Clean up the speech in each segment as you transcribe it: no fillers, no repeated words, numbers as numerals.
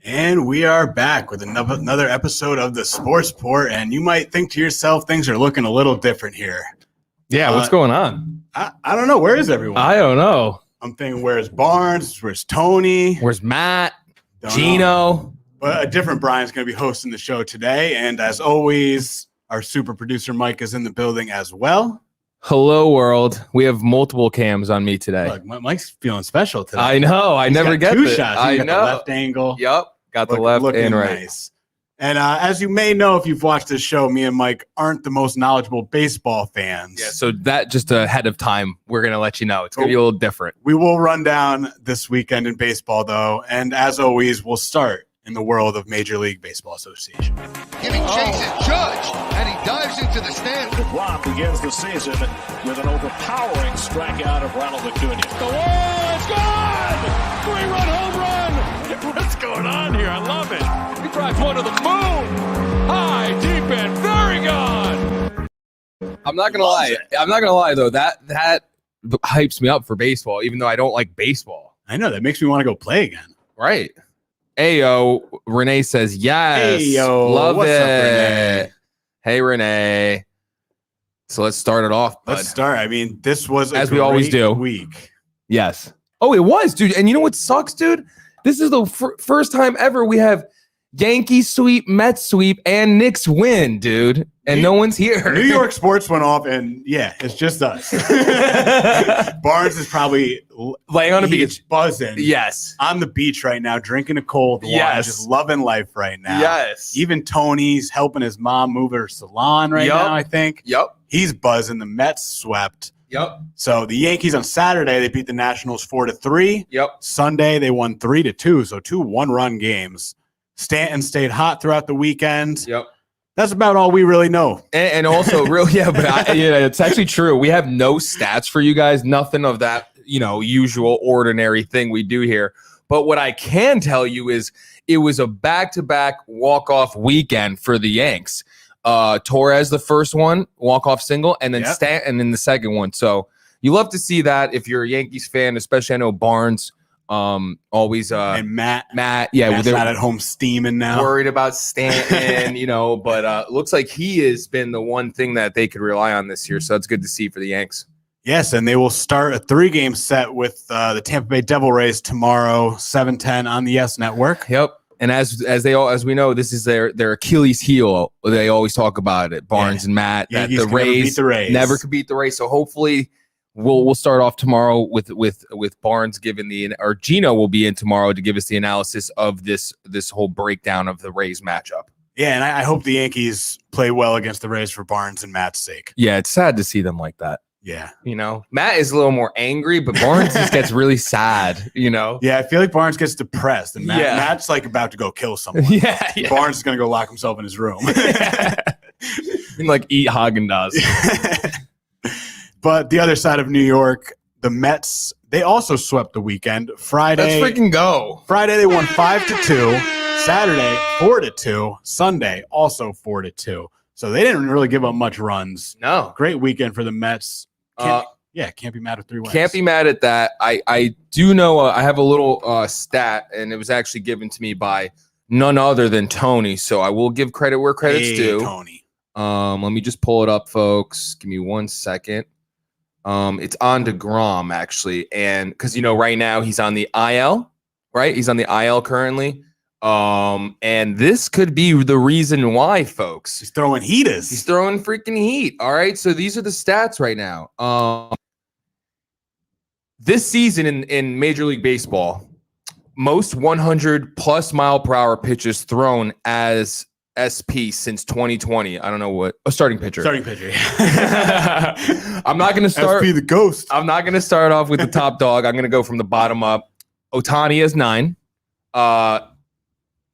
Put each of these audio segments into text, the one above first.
And we are back with another episode of the Sports Port, and you might think to yourself, things are looking a little different here. Yeah, what's going on? I don't know. Where is everyone? I don't know. I'm thinking, where's Barnes? Where's Tony? Where's Matt? Don't Gino? know. But a different Brian's going to be hosting the show today, and as always, our super producer Mike is in the building as well. Hello, world. We have multiple cams on me today. Look, Mike's feeling special today. I know. I never get two this. shots. I got know. the left angle. Yep. Got the left and right. Nice. And as you may know, if you've watched this show, me and Mike aren't the most knowledgeable baseball fans. Yeah, so that just ahead of time, we're going to let you know. It's going to be a little different. We will run down this weekend in baseball, though. And as always, we'll start in the world of Major League Baseball Association. Giving chases Judge, and he dives into the stand. DeGrom begins the season with an overpowering strikeout of Ronald Acuna. The wall is gone! Three-run home run! What's going on here? I love it. He drives one to the moon. High, deep, and very gone. I'm not gonna lie though. That hypes me up for baseball, even though I don't like baseball. I know, that makes me want to go play again. Right. Ayo, Renee says yes. Ayo, love what's it. up, Renee? Hey, Renee. So let's start it off, bud. Let's start. I mean, this was as we always do. Week. Yes. Oh, it was, dude. And you know what sucks, dude? This is the first time ever we have Yankees sweep, Mets sweep, and Knicks win, dude. And no one's here. New York sports went off, and yeah, it's just us. Barnes is probably laying on the beach, buzzing. Yes, on the beach right now, drinking a cold wine, just loving life right now. Yes. Even Tony's helping his mom move her salon right now, I think. Yep. He's buzzing. The Mets swept. Yep. So the Yankees on Saturday, they beat the Nationals 4-3. Yep. Sunday, they won 3-2. So 2 one-run games. Stanton stayed hot throughout the weekend. Yep. That's about all we really know. And also, it's actually true. We have no stats for you guys. Nothing of that, usual, ordinary thing we do here. But what I can tell you is it was a back-to-back walk-off weekend for the Yanks. Torres, the first one, walk-off single, and then Stanton in the second one. So you love to see that if you're a Yankees fan, especially I know Barnes always and Matt, Matt's not at home steaming now, worried about Stanton, but looks like he has been the one thing that they could rely on this year. So it's good to see for the Yanks. Yes, and they will start a 3-game set with the Tampa Bay Devil Rays tomorrow, 7:10 on the Yes Network. Yep. And as we know, this is their Achilles heel. They always talk about it. Barnes and Matt, that the Rays never could beat the Rays. So hopefully we'll start off tomorrow with Barnes or Gino will be in tomorrow to give us the analysis of this whole breakdown of the Rays matchup. Yeah, and I hope the Yankees play well against the Rays for Barnes and Matt's sake. Yeah, it's sad to see them like that. Yeah. Matt is a little more angry, but Barnes just gets really sad, Yeah, I feel like Barnes gets depressed, and Matt's like about to go kill someone. Yeah. Barnes is going to go lock himself in his room. And like eat Haagen-Dazs. But the other side of New York, the Mets, they also swept the weekend. Friday. Let's freaking go. Friday, they won 5-2. Saturday, 4-2. Sunday, also 4-2. So they didn't really give up much runs. No. Great weekend for the Mets. Can't be mad at 3 wins. Can't be mad at that. I do know I have a little stat, and it was actually given to me by none other than Tony. So I will give credit where credit's due. Tony. Let me just pull it up, folks. Give me 1 second. It's on DeGrom, actually. And because, right now he's on the IL, right? He's on the IL currently. And this could be the reason why, folks. He's throwing heaters. He's throwing freaking heat. All right. So these are the stats right now. This season in Major League Baseball, most 100+ mile per hour pitches thrown as SP since 2020. I don't know what. Starting pitcher. Starting pitcher. I'm not going to start. SP the ghost. I'm not going to start off with the top dog. I'm going to go from the bottom up. Ohtani has 9.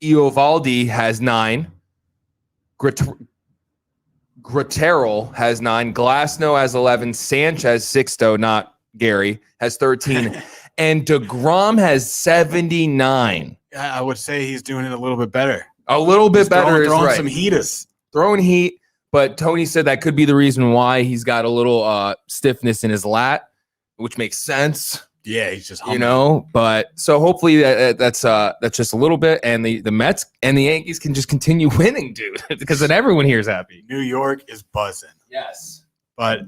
Eovaldi has 9. Gratterol has 9. Glasnow has 11. Sanchez, Sixto, not Gary, has 13. And DeGrom has 79. I would say he's doing it a little bit better. A little bit better. Throwing some heaters. Throwing heat. But Tony said that could be the reason why he's got a little stiffness in his lat, which makes sense. Yeah, he's just you humming. know. But so hopefully that's just a little bit, and the Mets and the Yankees can just continue winning, dude, because then everyone here is happy. New York is buzzing. Yes. But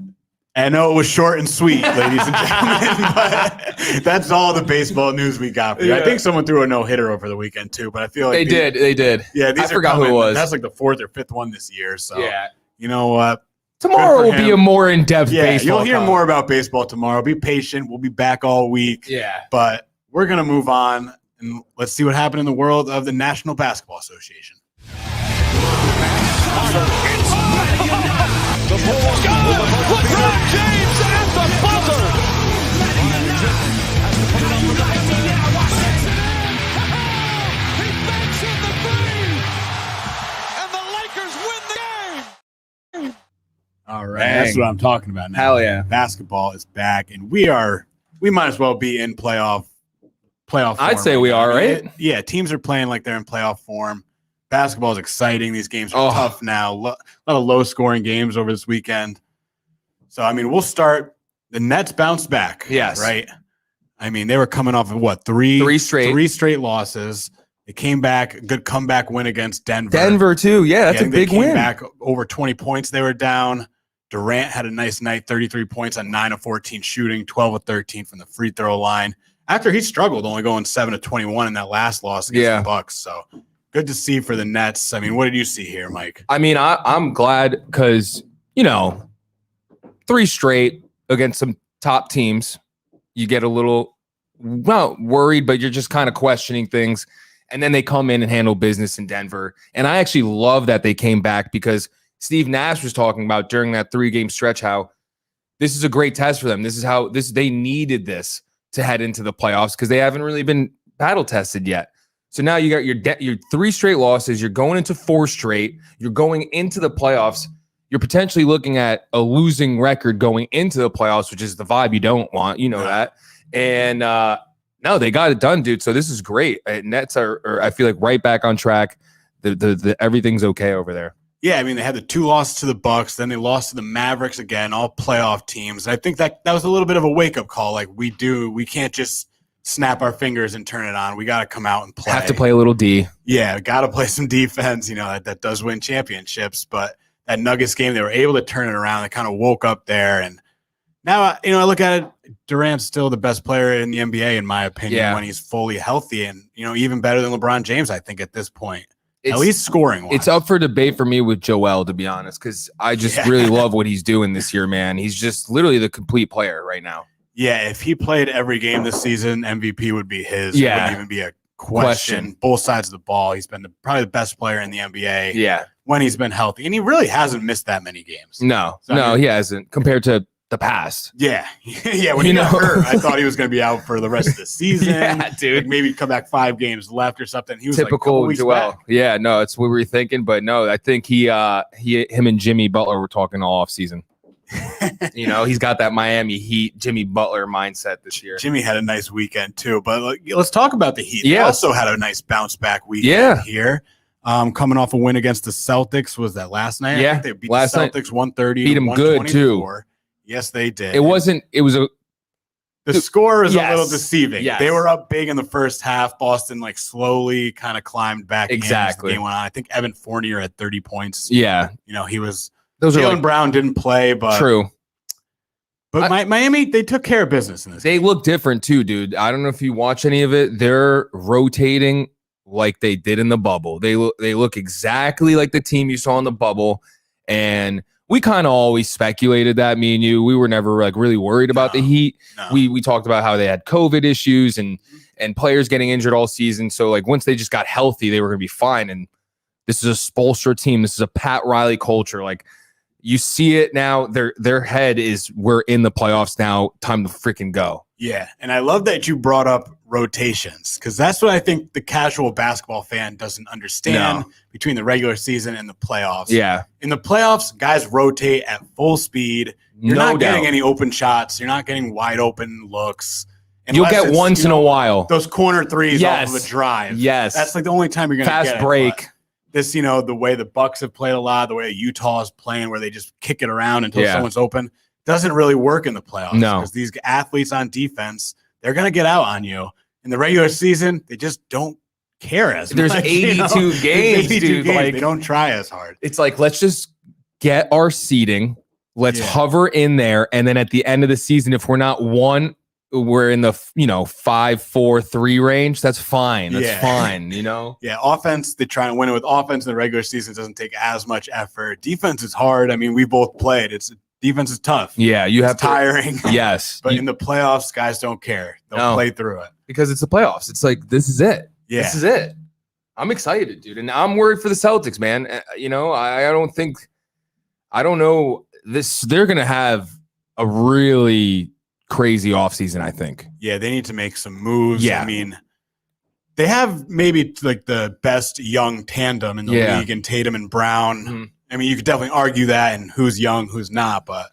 I know it was short and sweet, ladies and gentlemen, but that's all the baseball news we got for you. Yeah. I think someone threw a no-hitter over the weekend too, but I feel like They did. Yeah, these I forgot who it was. That's like the 4th or 5th one this year. So Yeah. you know what? Tomorrow Good will for be him. a more in-depth Yeah, baseball. you'll hear talk. more about baseball tomorrow. Be patient. We'll be back all week. Yeah. But we're gonna move on and let's see what happened in the world of the National Basketball Association. The Bulls LeBron James at the buzzer. He banks in the three, and the Lakers win the game. All right, Dang. that's what I'm talking about now. Hell yeah. Basketball is back, and we might as well be in playoff. Form I'd say we now. are, right? Yeah, teams are playing like they're in playoff form. Basketball is exciting. These games are tough now. A lot of low-scoring games over this weekend. So, I mean, we'll start. The Nets bounced back. Yes. Right? I mean, they were coming off of what? Three straight losses. They came back. A good comeback win against Denver. Denver too. Yeah, that's a big they came win. back over 20 points. They were down. Durant had a nice night, 33 points on 9 of 14 shooting, 12 of 13 from the free throw line. After he struggled, only going 7 of 21 in that last loss against the Bucks. So good to see for the Nets. I mean, what did you see here, Mike? I mean, I'm glad because, 3 straight against some top teams, you get a little, not worried, but you're just kind of questioning things. And then they come in and handle business in Denver. And I actually love that they came back because Steve Nash was talking about during that 3-game stretch how this is a great test for them. This is how they needed this to head into the playoffs because they haven't really been battle tested yet. So now you got your 3 straight losses. You're going into 4 straight. You're going into the playoffs. You're potentially looking at a losing record going into the playoffs, which is the vibe you don't want. You know that. And no, they got it done, dude. So this is great. Nets are I feel like right back on track. The everything's okay over there. Yeah, I mean, they had the 2 losses to the Bucks, then they lost to the Mavericks again, all playoff teams. I think that was a little bit of a wake-up call. Like, we can't just snap our fingers and turn it on. We got to come out and play. Have to play a little D. Yeah, got to play some defense. That does win championships. But that Nuggets game, they were able to turn it around. They kind of woke up there. And now, I look at it, Durant's still the best player in the NBA, in my opinion, when he's fully healthy. And, even better than LeBron James, I think, at this point. At least scoring wise. It's up for debate for me with Joel, to be honest, because I just really love what he's doing this year, man. He's just literally the complete player right now. Yeah, if he played every game this season, MVP would be his. Yeah. It wouldn't even be a question. Both sides of the ball. He's been probably the best player in the NBA. Yeah. When he's been healthy. And he really hasn't missed that many games. No, he hasn't compared to the past. Yeah. Yeah, when he got hurt, I thought he was going to be out for the rest of the season. Yeah, dude. Like maybe come back 5 games left or something. He was typical like Joel. Back. Yeah, no, it's what we were thinking, but no, I think him and Jimmy Butler were talking all off season. He's got that Miami Heat, Jimmy Butler mindset this year. Jimmy had a nice weekend too, but let's talk about the Heat. They also had a nice bounce back weekend here. Coming off a win against the Celtics. Was that last night? Yeah, I think they beat last the Celtics 130. Beat them good too. Yes, they did. The score is a little deceiving. Yes. They were up big in the first half. Boston slowly kind of climbed back in as the game went on. I think Evan Fournier had 30 points. Yeah. He was Jalen Brown didn't play, but true. But Miami, they took care of business in this game. They look different too, dude. I don't know if you watch any of it. They're rotating like they did in the bubble. They look exactly like the team you saw in the bubble. And we kind of always speculated that, me and you. We were never really worried about the Heat. No. We talked about how they had COVID issues and players getting injured all season. So once they just got healthy, they were going to be fine. And this is a Spoelstra team. This is a Pat Riley culture. You see it now. Their head is, we're in the playoffs now. Time to freaking go. Yeah, and I love that you brought up rotations because that's what I think the casual basketball fan doesn't understand between the regular season and the playoffs. Yeah. In the playoffs, guys rotate at full speed. You're not getting any open shots. You're not getting wide open looks. You'll get once in a while. Those corner threes off of a drive. Yes. That's the only time you're going to get it. Fast break. This, the way the Bucks have played a lot, the way Utah is playing where they just kick it around until someone's open, doesn't really work in the playoffs. No. Because these athletes on defense, they're going to get out on you. In the regular season, they just don't care as There's much. 82 games, dude. Like, they don't try as hard. it's like, let's just get our seeding. Let's Yeah. hover in there. And then at the end of the season, if we're not one, we're in the 5-4-3 range. That's fine. That's Yeah. fine. Yeah, offense, they try and win it with offense in the regular season. It doesn't take as much effort. Defense is hard. I mean, we both played. Defense is tough. Yeah, you have It's tiring. Yes, But in the playoffs, guys don't care. They'll No. play through it. because it's the playoffs. It's like, this is it. Yeah. This is it. I'm excited, dude. And I'm worried for the Celtics, man. I don't know this. They're going to have a really crazy offseason, I think. Yeah, they need to make some moves. Yeah. I mean, they have maybe like the best young tandem in the Yeah. league in Tatum and Brown. Mhm. I mean, you could definitely argue that and who's young, who's not. But,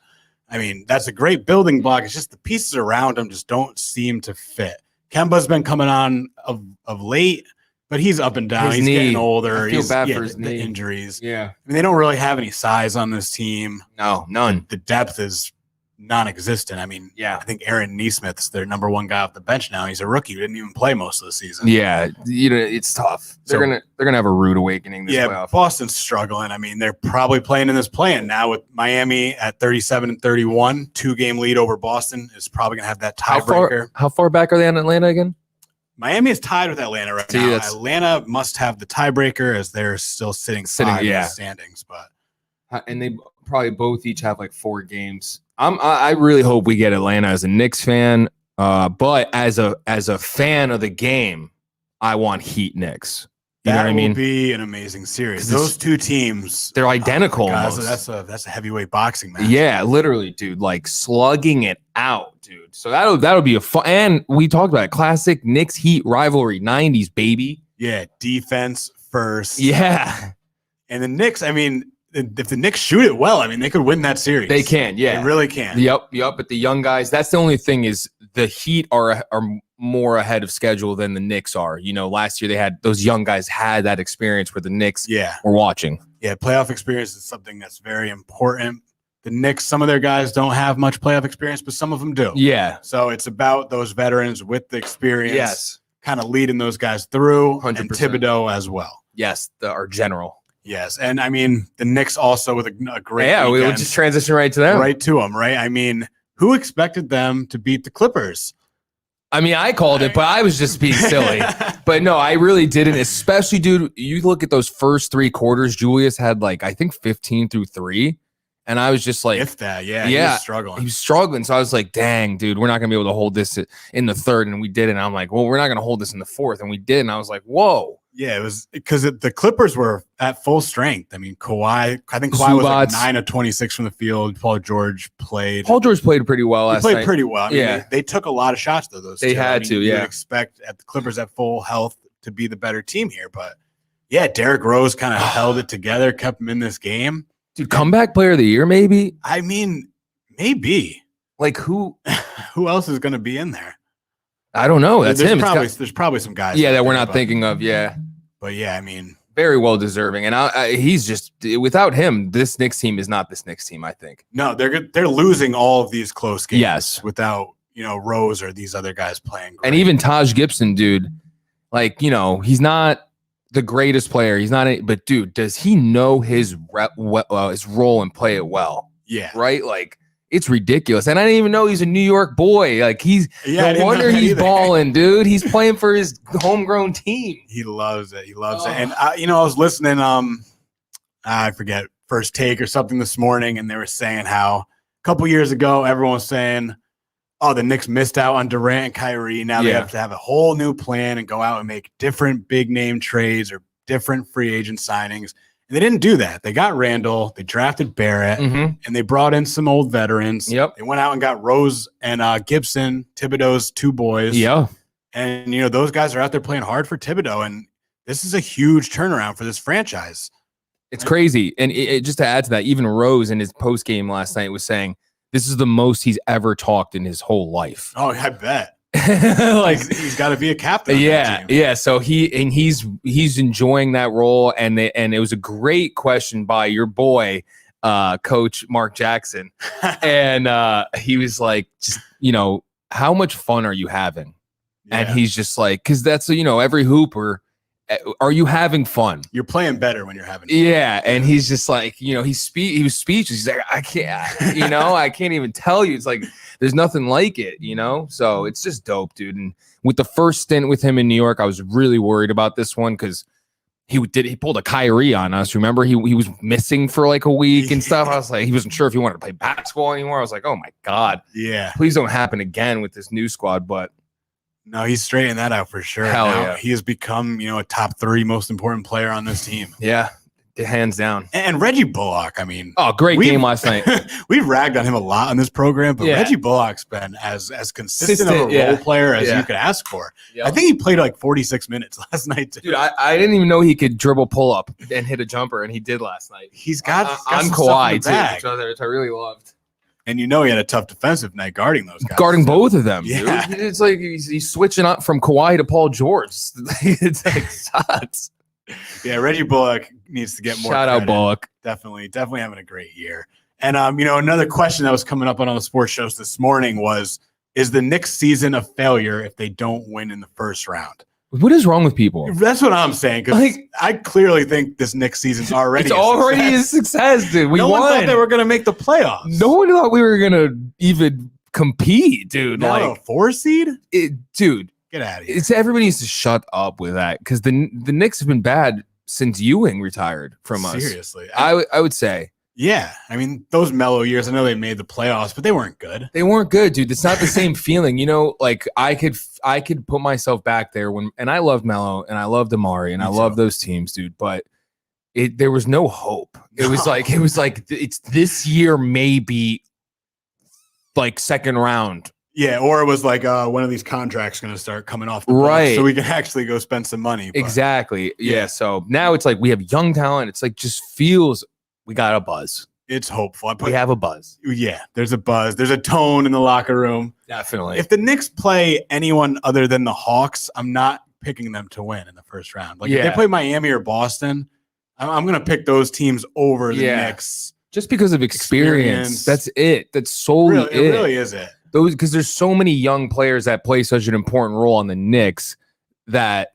I mean, that's a great building block. It's just the pieces around them just don't seem to fit. Kemba's been coming on of late, but he's up and down. His He's knee. getting older. I feel He's bad for his the knee. injuries. Yeah. I mean, they don't really have any size on this team. No, none. The depth is non-existent. I mean, Yeah. I think Aaron Nesmith's their number one guy off the bench now. He's a rookie who didn't even play most of the season. Yeah. It's tough. They're So- gonna have a rude awakening this Yeah, playoff. Boston's struggling. I mean, they're probably playing in this play-in now with Miami at 37-31, 2-game lead over Boston is probably going to have that tiebreaker. How far back are they on Atlanta again? Miami is tied with Atlanta right See, now. that's- Atlanta must have the tiebreaker as they're still sitting Sitting, five in yeah. the standings. But And they probably both each have like 4 games. I really hope we get Atlanta as a Knicks fan. But as a fan of the game, I want Heat Knicks. You know that what I will mean? be an amazing series. 'Cause Those two teams, They're identical. God, almost. that's a heavyweight boxing match. Yeah, literally, dude. Like slugging it out, dude. So that'll be a fun. And we talked about it. Classic Knicks Heat rivalry, 90s baby. Yeah, defense first. Yeah, And the Knicks, I mean, if the Knicks shoot it well, I mean, they could win that series. they can. Yeah, They really can. Yep. But the young guys. That's the only thing is the Heat are more ahead of schedule than the Knicks are. Last year they had those young guys had that experience where the Knicks Yeah. were watching. Yeah, playoff experience is something that's very important. The Knicks, some of their guys don't have much playoff experience, but some of them do. Yeah. So it's about those veterans with the experience, Yes. kind of leading those guys through, 100%. and Thibodeau as well. Yes. Our general. Yes, and I mean the Knicks also with a great Yeah. We'll weekend, just transition right to them. right to them, right? I mean, who expected them to beat the Clippers? I mean, I called it, but I was just being silly. But no, I really didn't. Especially, dude, you look at those first 3 quarters. Julius had like, I think 15 through 3. And I was just like, If that, he Yeah. was struggling. he was struggling. So I was like, dang, dude, we're not going to be able to hold this in the third. And we did. And I'm like, well, we're not going to hold this in the fourth. And we did. And I was like, whoa. Yeah, it was because the Clippers were at full strength. I mean, I think Kawhi was like Zubats. 9 of 26 from the field. Paul George played. Paul George played pretty well He last played night. pretty well. I mean, Yeah. they took a lot of shots though. Those They two. had I mean, to, you would yeah. expect at the Clippers at full health to be the better team here, but yeah, Derrick Rose kind of held it together, kept him in this game. Dude, comeback player of the year, maybe? I mean, maybe Like who? who else is going to be in there? I don't know. That's there's him. There's probably some guys. Yeah, out that we're there, not but- thinking of. Yeah. But yeah, I mean, Very well deserving. And he's just, without him, this Knicks team is not this Knicks team, I think. no, they're losing all of these close games. Yes. without Rose or these other guys playing. And great. even Taj Gibson, dude, like, he's not the greatest player. He's not, but dude, does he know his role and play it well? yeah, Right? Like, it's ridiculous. And I didn't even know he's a New York boy. Like, Yeah, I no didn't wonder know that he's either. balling, dude. He's playing for his homegrown team. He loves it. He loves Oh. it. And I was listening. I forget First Take or something this morning, and they were saying how a couple years ago everyone was saying, "Oh, the Knicks missed out on Durant and Kyrie. Now they Yeah. have to have a whole new plan and go out and make different big name trades or different free agent signings." And they didn't do that. They got Randall. They drafted Barrett. Mm-hmm. And they brought in some old veterans. Yep. They went out and got Rose and Gibson, Thibodeau's 2 boys. Yeah. And, those guys are out there playing hard for Thibodeau. And this is a huge turnaround for this franchise. It's crazy. And just to add to that, even Rose in his post game last night was saying this is the most he's ever talked in his whole life. Oh, I bet. Like, He's got to be a captain. on that yeah, team. yeah. So he's enjoying that role, and it was a great question by your boy, Coach Mark Jackson, and he was like, just how much fun are you having? And Yeah. he's just like, because that's, every hooper, are you having fun? You're playing better when you're having fun. Yeah. And he's just like, he was speechless. He's like, I can't, I can't even tell you. It's like, there's nothing like it, So it's just dope, dude. And with the first stint with him in New York, I was really worried about this one because he pulled a Kyrie on us. Remember, he was missing for like a week and stuff. I was like, he wasn't sure if he wanted to play basketball anymore. I was like, oh my God. Yeah. Please don't happen again with this new squad. But no, he's straightening that out for sure. Hell now yeah. He has become, a top 3 most important player on this team. yeah, hands down. And Reggie Bullock, I mean, Great game last night. We've ragged on him a lot on this program, but Yeah. Reggie Bullock's been as consistent of a role player as you could ask for. Yep. I think he played like 46 minutes last night too. Dude, I didn't even know he could dribble pull up and hit a jumper, and he did last night. He's got on some Kawhi stuff in the bag. too, which I really loved. And he had a tough defensive night guarding those guys. Guarding both of them, Yeah. dude. It's like he's switching up from Kawhi to Paul George. It's like sucks. Yeah, Reggie Bullock needs to get more Shout out credit. Bullock. Definitely having a great year. And another question that was coming up on all the sports shows this morning was, is the Knicks season a failure if they don't win in the first round? What is wrong with people? That's what I'm saying, because I clearly think this Knicks season's already It's already a success, dude. We no won. one thought they were going to make the playoffs. No one thought we were gonna even compete, dude. No, 4 seed? Dude, Get out of here. it's everybody needs to shut up with that because the Knicks have been bad since Ewing retired from us. Seriously. I would say Yeah. I mean, those mellow years, I know they made the playoffs, but they weren't good. they weren't good, dude. It's not the same feeling, like I could put myself back there and I loved Melo and I loved Amari and I loved those teams, dude. But there was no hope. It was like it's this year maybe like second round. Yeah, or it was like one of these contracts going to start coming off the Right. books so we can actually go spend some money. But Exactly. Yeah. Yeah. So now it's like we have young talent. It's like just feels we got a buzz. it's hopeful. We have a buzz. Yeah, there's a buzz. There's a tone in the locker room. Definitely. If the Knicks play anyone other than the Hawks, I'm not picking them to win in the first round. Like if they play Miami or Boston, I'm going to pick those teams over the Knicks. Just because of experience. That's it. That's solely It really is it. Those because there's so many young players that play such an important role on the Knicks that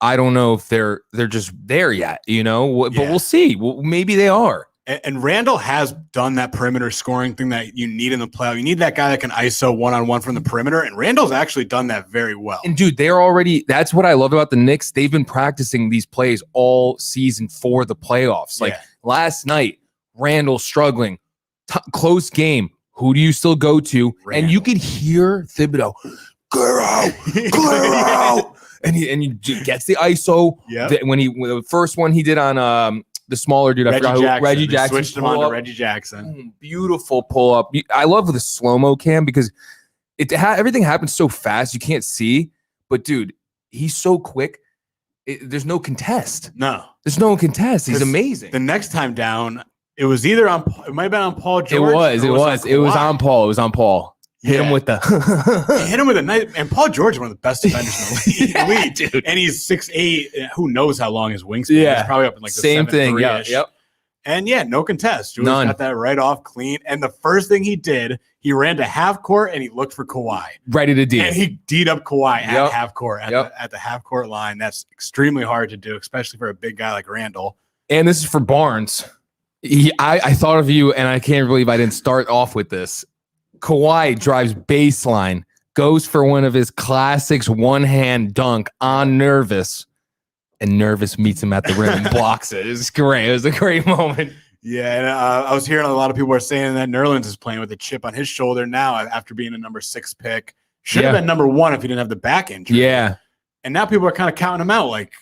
I don't know if they're just there yet, but we'll see. Well, maybe they are. And Randall has done that perimeter scoring thing that you need in the playoff. You need that guy that can ISO one-on-one from the perimeter, and Randall's actually done that very well. And dude, that's what I love about the Knicks. They've been practicing these plays all season for the playoffs. Like last night, Randall struggling, close game. Who do you still go to? Randall. And you could hear Thibodeau, clear out. And he gets the ISO. Yeah. When the first one he did on the smaller dude, I forgot who, Reggie Jackson. Switched him on to Reggie Jackson. Beautiful pull up. I love the slow-mo cam because everything happens so fast you can't see. But dude, he's so quick. There's no contest. No. There's no contest. He's amazing. The next time down, it was either on. It might have been on Paul George. It was on Paul. Hit him with the hit him with a knife. And Paul George is one of the best defenders in the league, dude. And he's 6'8". Who knows how long his wingspan is? Yeah. He's probably up in like the same thing. Yeah. Yep. And no contest. Julius None. got that right off clean. And the first thing he did, he ran to half court and he looked for Kawhi. Ready to D. And he D'd up Kawhi at half court, at the half court line. That's extremely hard to do, especially for a big guy like Randall. And this is for Barnes. I thought of you, and I can't believe I didn't start off with this. Kawhi drives baseline, goes for one of his classics, one-hand dunk on Nervous, and Nervous meets him at the rim and blocks it. It's great. It was a great moment. Yeah, and I was hearing a lot of people are saying that Nerlens is playing with a chip on his shoulder now after being a number 6 pick. Should have been number 1 if he didn't have the back injury. Yeah. And now people are kind of counting him out like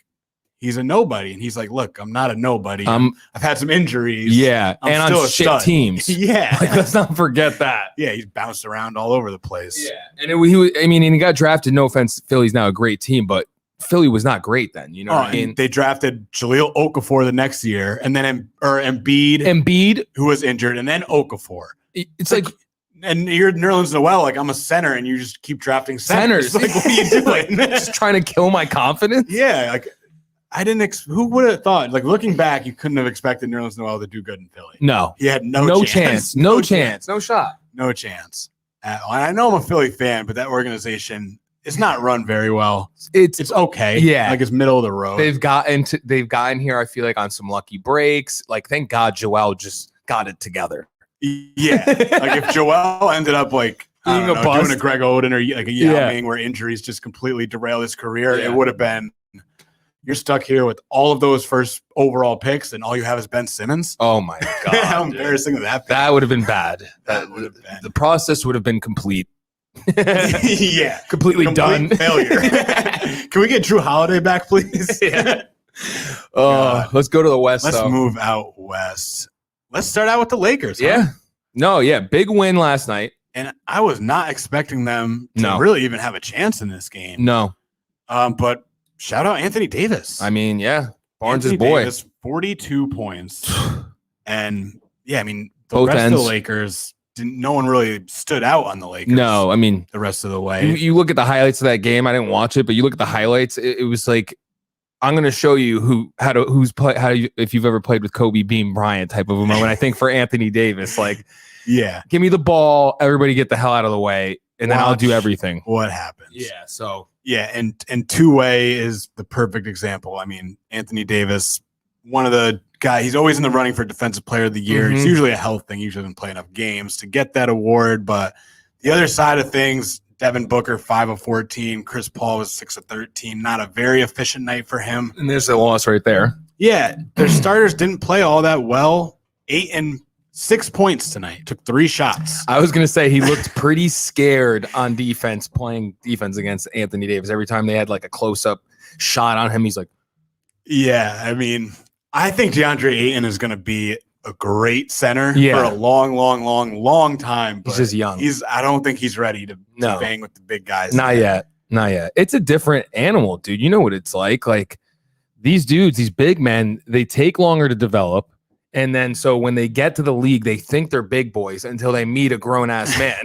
he's a nobody. And he's like, look, I'm not a nobody. I've had some injuries. Yeah. I'm and still on a shit stud. teams. Yeah. Like, let's not forget that. Yeah, he's bounced around all over the place. Yeah. And and he got drafted. No offense, Philly's now a great team, but Philly was not great then. You know what I mean? They drafted Jahlil Okafor the next year, and then Embiid, who was injured, and then Okafor. It's like and you're Nerlens Noel, like I'm a center, and you just keep drafting centers. Like, what are you doing? Just trying to kill my confidence? Yeah, like I didn't. Who would have thought? Like looking back, you couldn't have expected Nerlens Noel to do good in Philly. No, he had no chance. No chance. No shot. No chance. I know I'm a Philly fan, but that organization is not run very well. It's okay. Yeah. Like it's middle of the road. They've gotten here, I feel like, on some lucky breaks. Like, thank God Joel just got it together. Yeah. Like if Joel ended up like Being a bust. doing a Greg Oden or like a Yao Ming where injuries just completely derail his career, it would have been, you're stuck here with all of those first overall picks and all you have is Ben Simmons. Oh my God. How embarrassing would that be? That would have been bad. That would have been. The process would have been complete. Yeah. Completely Complete done. failure. Can we get Drew Holiday back, please? Let's go to the West. Let's though. move out west. Let's start out with the Lakers. Huh? Yeah. No, yeah. Big win last night. And I was not expecting them to really even have a chance in this game. No. But shout out Anthony Davis. I mean, yeah. Barnes' Anthony boy. Davis, 42 points. And yeah, I mean, the Both rest ends. of the Lakers, no one really stood out on the Lakers. No, I mean, the rest of the way. you look at the highlights of that game. I didn't watch it, but you look at the highlights. It was like, I'm going to show you if you've ever played with Kobe Bean Bryant type of a moment. I think for Anthony Davis, like, yeah, give me the ball, everybody get the hell out of the way, and then I'll do everything. What happens? Yeah. So yeah, and two-way is the perfect example. I mean, Anthony Davis, one of the guys, he's always in the running for Defensive Player of the Year. It's usually a health thing. He usually doesn't play enough games to get that award. But the other side of things, Devin Booker, 5 of 14. Chris Paul was 6 of 13. Not a very efficient night for him. and there's a loss right there. Yeah, their starters didn't play all that well. 8 and 6 points tonight. Took 3 shots. I was going to say he looked pretty scared on defense, playing defense against Anthony Davis. Every time they had like a close-up shot on him, he's like, yeah, I mean, I think DeAndre Ayton is going to be a great center for a long time. But he's just young. I don't think he's ready to bang with the big guys. Not yet. It's a different animal, dude. You know what it's like. Like these dudes, these big men, they take longer to develop. And then so when they get to the league, they think they're big boys until they meet a grown ass man.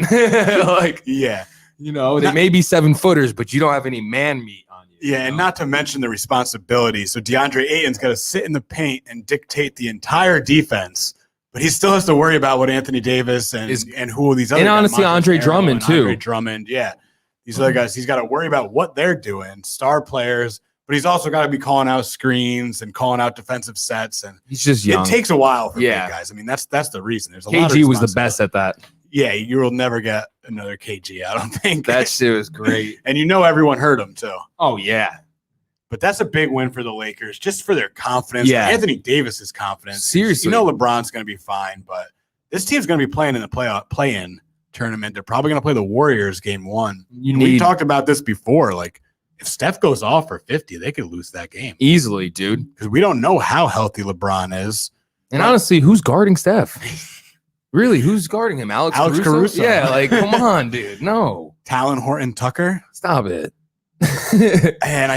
Like, yeah, you know, they may be 7-footers, but you don't have any man meat on you. Yeah, and not to mention the responsibility. So DeAndre Ayton's got to sit in the paint and dictate the entire defense, but he still has to worry about what Anthony Davis and who these other and guys, honestly, Andre Montrezl Harrell Drummond and too. Andre Drummond, yeah, these other guys. He's got to worry about what they're doing, star players. But he's also got to be calling out screens and calling out defensive sets. And he's just young. It takes a while for big guys. I mean, that's the reason. There's a lot of KG was the best at that. Yeah, you will never get another KG, I don't think. That shit was great. And you know everyone heard him, too. Oh, yeah. But that's a big win for the Lakers, just for their confidence. Yeah. Anthony Davis's confidence. Seriously. You know LeBron's going to be fine, but this team's going to be playing in the play-in tournament. They're probably going to play the Warriors game 1. We talked about this before, like, if Steph goes off for 50, they could lose that game. Easily, dude. Because we don't know how healthy LeBron is. And honestly, who's guarding Steph? Really, who's guarding him? Alex Caruso? Yeah, like, come on, dude. No. Talon Horton Tucker? Stop it. And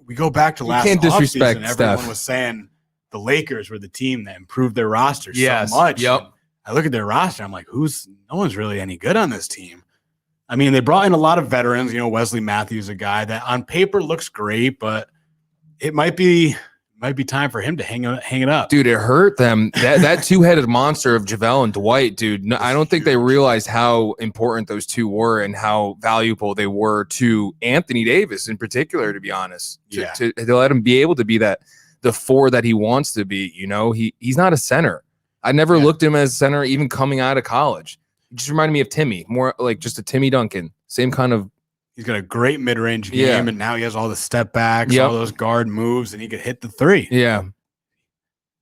we go back to last can't disrespect offseason. Everyone Steph. was saying the Lakers were the team that improved their roster so much. Yep. And I look at their roster, I'm like, no one's really any good on this team. I mean, they brought in a lot of veterans. You know, Wesley Matthews, a guy that on paper looks great, but it might be time for him to hang it up. Dude, it hurt them. That two-headed monster of JaVale and Dwight, dude. No, I don't think they realized how important those two were and how valuable they were to Anthony Davis in particular, to be honest. To let him be able to be the 4 that he wants to be. You know, he's not a center. I never looked at him as a center even coming out of college. It just reminded me of Timmy, more like just a Timmy Duncan. Same kind of. He's got a great mid-range game, and now he has all the step backs, all those guard moves, and he could hit the 3. Yeah.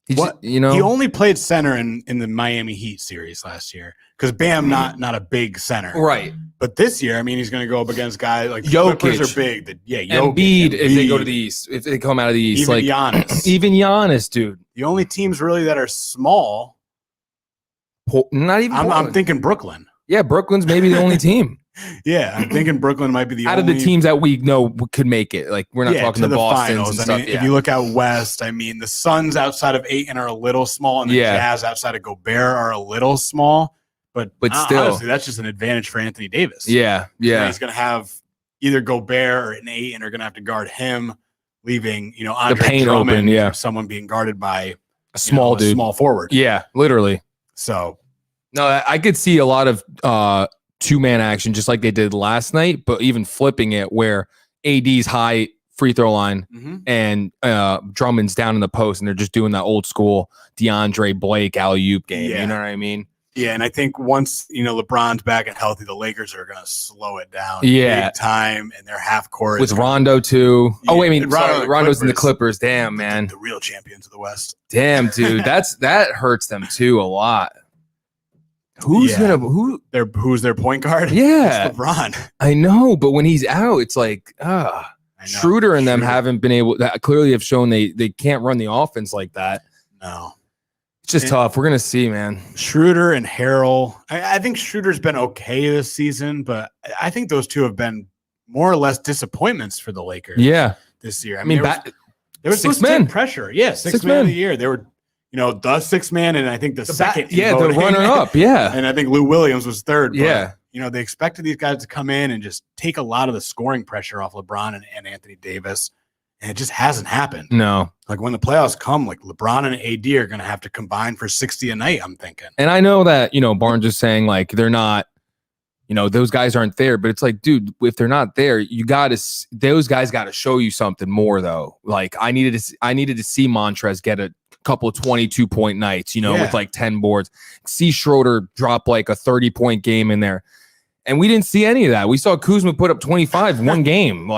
He only played center in the Miami Heat series last year because Bam not a big center, right? But this year, I mean, he's going to go up against guys like Jokic. Clippers are big. Embiid, if they go to the East, if they come out of the East, even like Giannis, even Giannis, dude. The only teams really that are small. Not even. I'm thinking Brooklyn. Yeah, Brooklyn's maybe the only team. Yeah, I'm thinking Brooklyn might be the out only of the teams that we know could make it. Like we're not talking to the Bostons finals. and stuff. I mean, if you look out west, I mean, the Suns outside of Ayton are a little small, and the Jazz outside of Gobert are a little small. But still, honestly, that's just an advantage for Anthony Davis. Yeah. He's going to have either Gobert or an Ayton are going to have to guard him, leaving Andre Drummond, open, someone being guarded by a small dude, small forward. Yeah, literally. So no, I could see a lot of two-man action just like they did last night, but even flipping it where AD's high free throw line and Drummond's down in the post, and they're just doing that old school DeAndre Blake alley-oop game. Yeah. You know what I mean? Yeah, and I think once LeBron's back and healthy, the Lakers are going to slow it down Yeah. big time, and their half court With Rondo too. Yeah, Oh, wait, I mean, and Rondo sorry, and Rondo's in the Clippers. Clippers. Damn, man. the real champions of the West. Damn, dude. that hurts them too a lot. Who's Who's their point guard? Yeah. It's LeBron. I know, but when he's out, it's like, I know. Schroeder and them Schroeder. haven't been able that clearly have shown they can't run the offense like that. No. It's just tough. We're gonna see, man. Schroeder and Harrell. I think Schroeder's been okay this season, but I think those two have been more or less disappointments for the Lakers. Yeah. This year. I mean, there was six supposed to take men. pressure. Yeah, six Six man men. of the year. They were, the sixth man, and I think the second. Yeah, the voting. runner up. Yeah. And I think Lou Williams was third. But, Yeah. They expected these guys to come in and just take a lot of the scoring pressure off LeBron and Anthony Davis. And it just hasn't happened. No. Like when the playoffs come, like LeBron and AD are going to have to combine for 60 a night, I'm thinking. And I know that, Barnes is saying like they're not, those guys aren't there, but it's like, dude, if they're not there, those guys got to show you something more though. Like I needed to see Montrez get a couple of 22-point nights, with like 10 boards, see Schroeder drop like a 30-point game in there. And we didn't see any of that. We saw Kuzma put up 25 one game.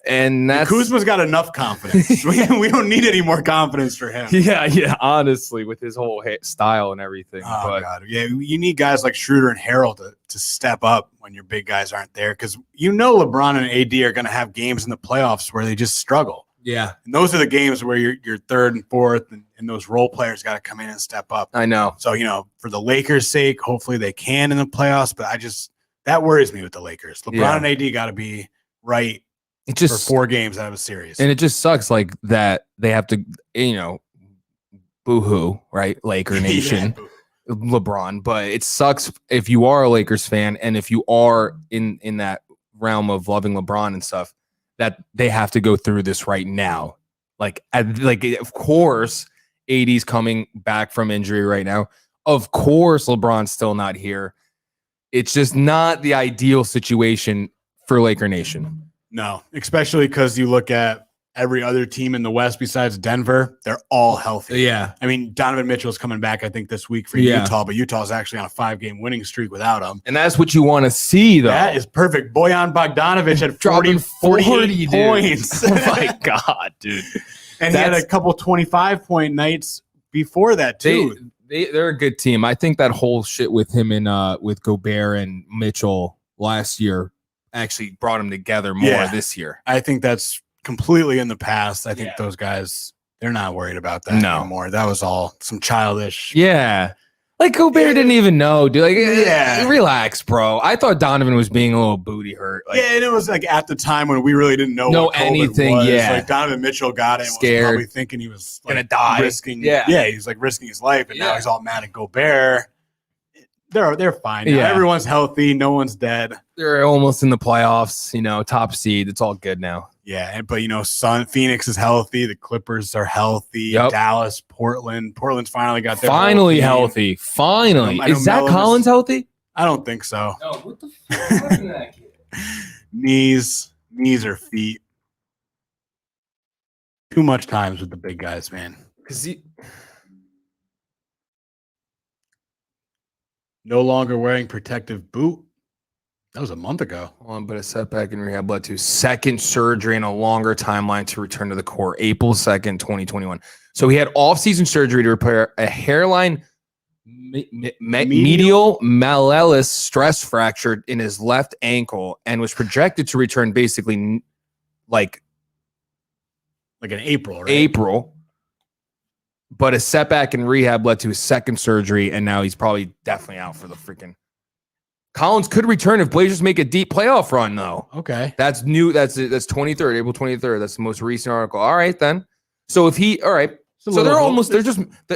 And that's Kuzma's got enough confidence. we don't need any more confidence for him. Yeah, honestly, with his whole style and everything. Oh, but God. Yeah, you need guys like Schroeder and Harrell to step up when your big guys aren't there because LeBron and AD are going to have games in the playoffs where they just struggle. yeah, And those are the games where you're third and fourth, and those role players got to come in and step up. I know. So, for the Lakers' sake, hopefully they can in the playoffs, but that worries me with the Lakers. LeBron and AD got to be right It just for 4 games out of a series. and it just sucks like that they have to, boo-hoo, right? Laker Nation, LeBron. But it sucks if you are a Lakers fan and if you are in that realm of loving LeBron and stuff, that they have to go through this right now. Of course, AD's coming back from injury right now. Of course, LeBron's still not here. It's just not the ideal situation for Laker Nation. No, especially because you look at every other team in the West besides Denver, they're all healthy. Yeah. I mean, Donovan Mitchell's coming back, I think, this week for Yeah. Utah, but Utah's actually on a 5-game winning streak without him. And that's what you want to see, though. That is perfect. Bojan Bogdanovic had Dropping 48 dude. points. Oh, my God, dude. And he had a couple 25-point nights before that, too. They're a good team. I think that whole shit with him and with Gobert and Mitchell last year actually brought them together more this year. I think that's completely in the past. I think those guys, they're not worried about that anymore. That was all some childish. Yeah. Like Gobert didn't even know, dude. Relax, bro. I thought Donovan was being a little booty hurt. And it was like at the time when we really didn't know what COVID anything. was. Yeah, like Donovan Mitchell got it, and scared, was probably thinking he was gonna die, risking. He's like risking his life, and now he's all mad at Gobert. They're fine. Now. Yeah, everyone's healthy. No one's dead. They're almost in the playoffs. Top seed. It's all good now. Yeah, but Phoenix is healthy. The Clippers are healthy. Yep. Dallas, Portland's finally got their finally whole team. healthy. Finally, I know is Zach Melo Collins healthy? I don't think so. No, what the fuck happened to that kid? Knees or feet. Too much times with the big guys, man. Because no longer wearing protective boot. That was a month ago. but a setback in rehab led to second surgery and a longer timeline to return to the court, April 2nd, 2021. So he had off-season surgery to repair a hairline medial malleolus stress fracture in his left ankle and was projected to return basically like in April, right? April. But a setback in rehab led to his second surgery, and now he's probably definitely out for the freaking. Collins could return if Blazers make a deep playoff run, though. Okay. That's new. That's 23rd, April 23rd. That's the most recent article. All right, then. So if he, all right. So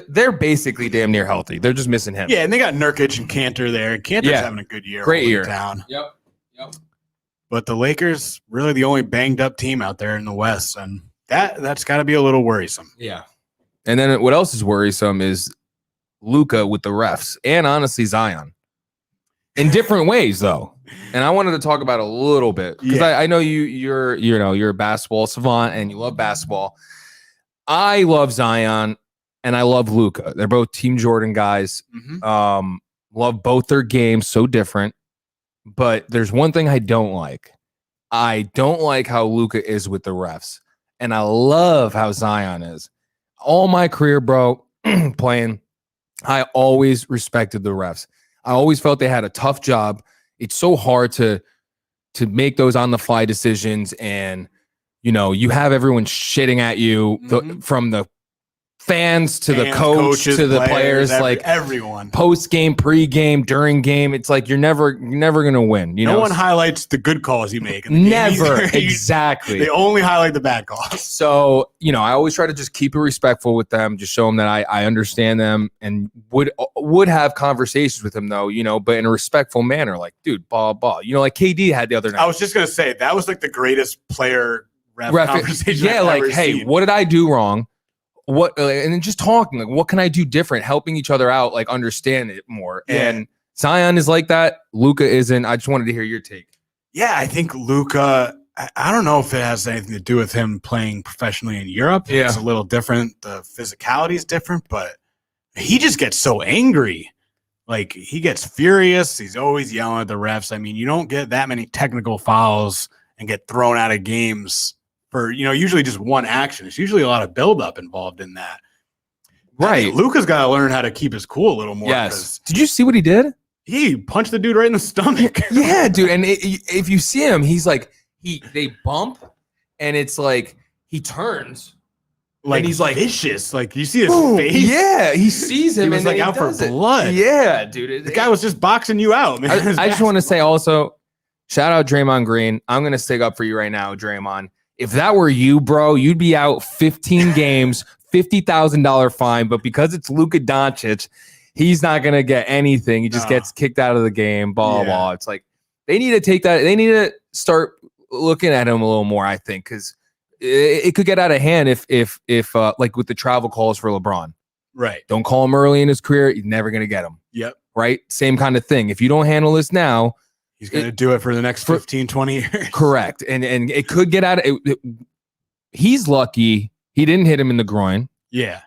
they're basically damn near healthy. They're just missing him. Yeah, and they got Nurkic and Cantor there. And Cantor's having a good year. Great year. Town. Yep. But the Lakers, really the only banged up team out there in the West. And that's got to be a little worrisome. Yeah. And then what else is worrisome is Luka with the refs and honestly Zion. in different ways, though. And I wanted to talk about a little bit because I know you're a basketball savant and you love basketball. I love Zion and I love Luka. They're both Team Jordan guys. Mm-hmm. Love both their games, so different. But there's one thing I don't like. I don't like how Luka is with the refs. And I love how Zion is. All my career, bro, playing, I always respected the refs. I always felt they had a tough job. It's so hard to make those on the fly decisions, and you have everyone shitting at you from the fans to the coach coaches, to the players, like everyone. Post game, pre game, during game, it's like you're never gonna win. No one highlights the good calls you make. In the never game. Exactly. They only highlight the bad calls. So I always try to just keep it respectful with them, just show them that I understand them, and would have conversations with them though, but in a respectful manner. Like, dude, blah blah. Like KD had the other night. I was just gonna say that was like the greatest player ref conversation. Yeah, I've like, ever hey, seen. what did I do wrong? What and then just talking, like, what can I do different, helping each other out, like understand it more. Yeah. And Zion is like that. Luka isn't. I just wanted to hear your take. Yeah, I think Luka, I don't know if it has anything to do with him playing professionally in Europe. Yeah. It's a little different. The physicality is different, but he just gets so angry. Like, he gets furious. He's always yelling at the refs. I mean, you don't get that many technical fouls and get thrown out of games for, usually just one action. It's usually a lot of buildup involved in that. Right. Luka's got to learn how to keep his cool a little more. Yes. Did you see what he did? He punched the dude right in the stomach. Yeah, dude. And if you see him, he's like, they bump, and it's like he turns. Like, and he's like vicious. Like, you see his boom. face? Yeah, he sees him. He was and like out for does it. blood. Yeah, dude. The guy was just boxing you out, man. I just want to say also, shout out Draymond Green. I'm going to stick up for you right now, Draymond. If that were you, bro, you'd be out 15 games, $50,000 fine. But because it's Luka Doncic, he's not going to get anything. He just gets kicked out of the game, blah, blah. It's like they need to take that. They need to start looking at him a little more, I think, because it could get out of hand if like with the travel calls for LeBron. Right. Don't call him early in his career. You're never going to get him. Yep. Right? Same kind of thing. If you don't handle this now, he's going to do it for the next 15, 20 years. Correct. And it could get out of it. He's lucky he didn't hit him in the groin. Yeah.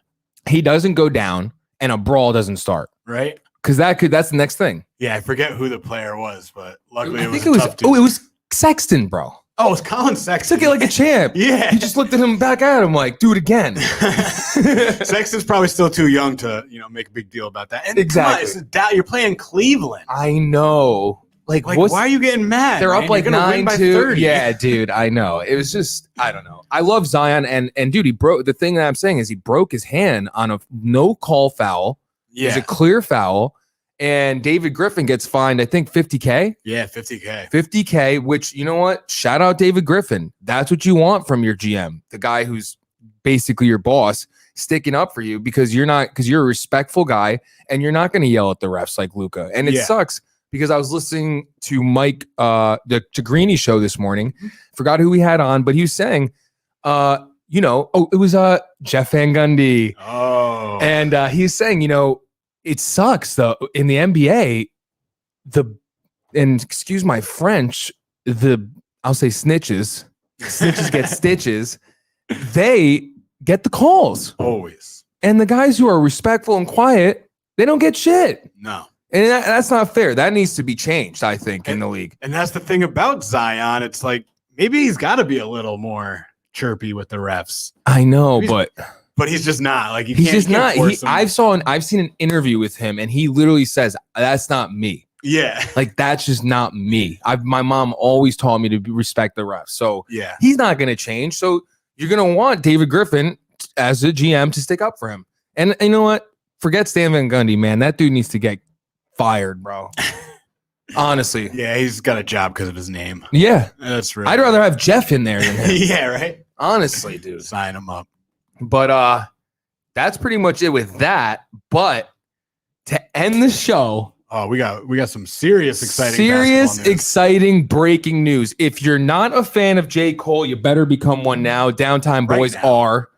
He doesn't go down and a brawl doesn't start. Right. Because that's the next thing. Yeah, I forget who the player was, but luckily I it was think tough dude. it was Sexton, bro. Oh, it's Colin Sexton. Took it like a champ. Yeah. He just looked at him back at him like, do it again. Sexton's probably still too young to, make a big deal about that. And Exactly. You're playing Cleveland. I know. Like why are you getting mad? They're man? up like You're gonna win by 9-2. 30. Yeah, dude, I know. It was just, I don't know. I love Zion, and dude, he broke. The thing that I'm saying is he broke his hand on a no call foul. Yeah. It was a clear foul, and David Griffin gets fined, I think, $50K. Yeah, $50K. $50K, which, you know what? Shout out David Griffin. That's what you want from your GM, the guy who's basically your boss, sticking up for you because you're a respectful guy, and you're not going to yell at the refs like Luka. And it sucks. Because I was listening to Mike, the Greeny show this morning. Forgot who he had on, but he was saying, it was Jeff Van Gundy. Oh. And he's saying, it sucks though in the NBA. And excuse my French, I'll say snitches get stitches. They get the calls Always. and the guys who are respectful and quiet, they don't get shit. No. And that's not fair. That needs to be changed, I think, in the league. And that's the thing about Zion. It's like maybe he's got to be a little more chirpy with the refs. I know, but he's just not. Like he's just not. force him. I've seen an interview with him, and he literally says, "That's not me." Yeah. Like that's just not me. My mom always taught me to respect the refs, so Yeah. he's not going to change. So you're going to want David Griffin as a GM to stick up for him. And you know what? Forget Stan Van Gundy, man. That dude needs to get fired, bro. Honestly. Yeah, he's got a job because of his name. Yeah. That's right. I'd rather have Jeff in there than him. Yeah, right. Honestly, dude. Sign him up. But that's pretty much it with that. But to end the show, oh, we got some serious exciting basketball news. exciting breaking news. If you're not a fan of J. Cole, you better become one now. Downtime Right boys now. are.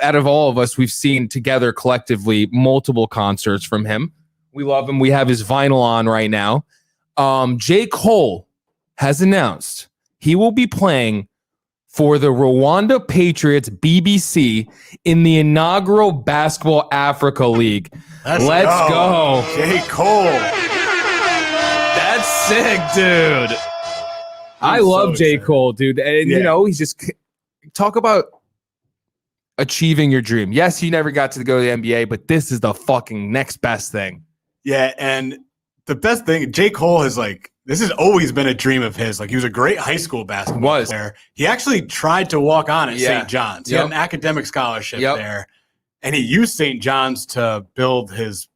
Out of all of us, we've seen together collectively multiple concerts from him. We love him. We have his vinyl on right now. J. Cole has announced he will be playing for the Rwanda Patriots BBC in the inaugural Basketball Africa League. Let's go. J. Cole. That's sick, dude. I love J. Cole, dude. And, you know, he's just talk about achieving your dream. Yes, you never got to go to the NBA, but this is the fucking next best thing. Yeah, and the best thing, J. Cole has this has always been a dream of his. Like, he was a great high school basketball player. He actually tried to walk on at St. John's. He had an academic scholarship there, and he used St. John's to build his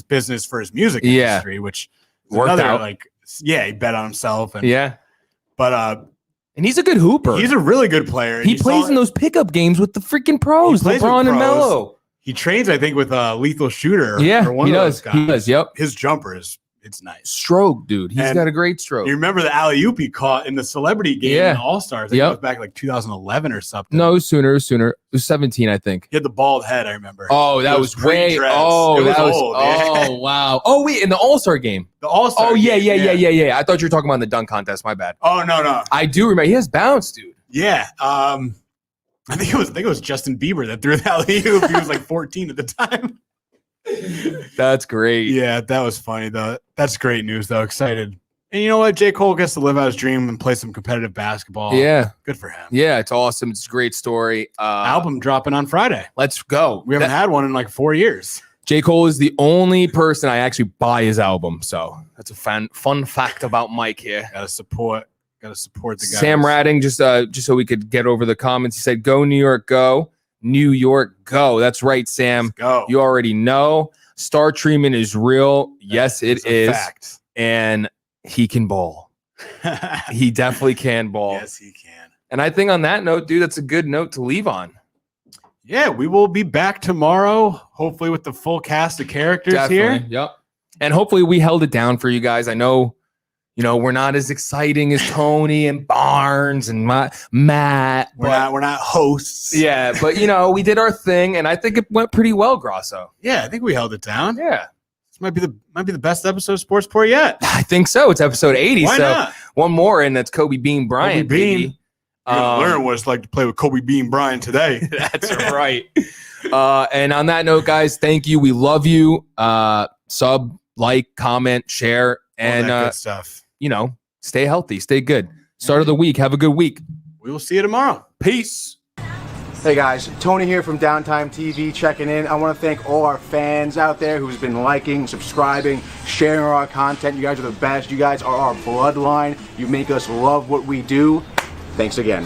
business for his music industry, which worked out. He bet on himself. And, and he's a good hooper. He's a really good player. He plays in those pickup games with the freaking pros, LeBron and Melo. He trains, I think, with a Lethal Shooter. Yeah, or one he of does. Those guys. He does. Yep. His jumper it's nice. Stroke, dude. He's got a great stroke. You remember the alley-oop he caught in the celebrity game in the All-Stars? It goes back 2011 or something. No, it was sooner. It was 17, I think. He had the bald head, I remember. Oh, that was way. Oh, that was old. Oh, wow. Oh, wait, in the All-Star game. The All-Star game. Yeah. I thought you were talking about in the dunk contest. My bad. Oh, no. I do remember. He has bounce, dude. Yeah. I think it was Justin Bieber that threw the alley-oop. He was 14 at the time. That's great. Yeah, that was funny though. That's great news though. Excited. And you know what? J. Cole gets to live out his dream and play some competitive basketball. Yeah. Good for him. Yeah, it's awesome. It's a great story. Album dropping on Friday. Let's go. We haven't had one in 4 years. J. Cole is the only person I actually buy his album. So that's a fun fact about Mike here. Gotta support the guys. Sam Radding, just so we could get over the comments. He said, "Go New York, go. New York, go." That's right, Sam. Let's go. You already know. Star treatment is real. Yes, it is. Fact. And he can ball. He definitely can ball. Yes, he can. And I think on that note, dude, that's a good note to leave on. Yeah, we will be back tomorrow, hopefully with the full cast of characters here. Yep. And hopefully we held it down for you guys. I know, we're not as exciting as Tony and Barnes and Matt. We're not hosts. Yeah, but we did our thing, and I think it went pretty well, Grasso. Yeah, I think we held it down. Yeah. This might be the best episode of Sports Report yet. I think so. It's episode 80. Why so not? One more, and that's Kobe Bean Bryant. Kobe Bean. You're gonna learn what it's like to play with Kobe Bean Bryant today. That's right. And on that note, guys, thank you. We love you. Sub, like, comment, share, and good stuff. Stay healthy, stay good. Start of the week. Have a good week. We will see you tomorrow. Peace. Hey guys, Tony here from Downtime TV checking in. I want to thank all our fans out there who's been liking, subscribing, sharing our content. You guys are the best. You guys are our bloodline. You make us love what we do. Thanks again.